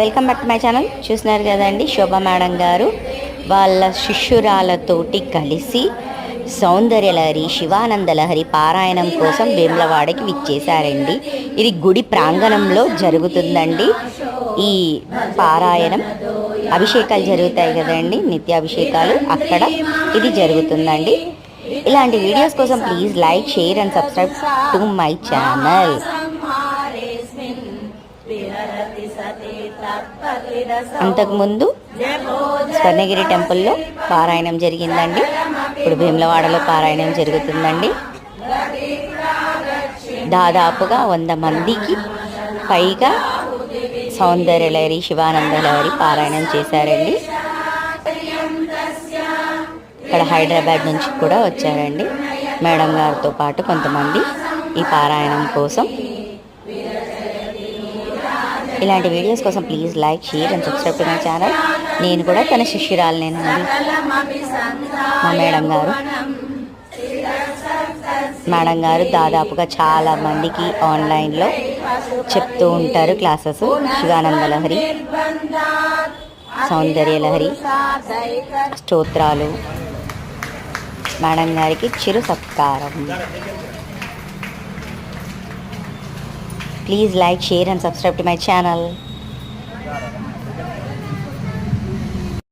Welcome back to my channel. చూస్తున్నారు కదండి, శోభ madam గారు వాళ్ళ శిష్యురాలతోటి కలిసి సౌందర్యలహరి శివానందలహరి పారాయణం కోసం వేములవాడకి విచ్చేశారండి. ఇది గుడి ప్రాంగణంలో జరుగుతుందండి. ఈ పారాయణం అభిషేకాలు జరుగుతాయి కదండి, నిత్యాభిషేకాలు, అక్కడ ఇది జరుగుతుందండి. ఇలాంటి వీడియోస్ కోసం please like, share and subscribe to my channel. అంతకుముందు స్వర్ణగిరి టెంపుల్లో పారాయణం జరిగిందండి. ఇప్పుడు వేములవాడలో పారాయణం జరుగుతుందండి. దాదాపుగా 100 మందికి పైగా సౌందర్యలహరి శివానందలహరి పారాయణం చేశారండి. ఇక్కడ హైదరాబాద్ నుంచి కూడా వచ్చారండి మేడం గారితో పాటు కొంతమంది ఈ పారాయణం కోసం. ఇలాంటి వీడియోస్ కోసం please like, share and subscribe to my channel. నేను కూడా తన శిష్యురాలనేనండి. మా మేడం గారు దాదాపుగా చాలా మందికి ఆన్లైన్లో చెప్తూ ఉంటారు క్లాసెస్. శివానందలహరి, సౌందర్యలహరి, స్తోత్రాలు. మేడం గారికి చిరు సత్కారం. Please like, share and subscribe to my channel.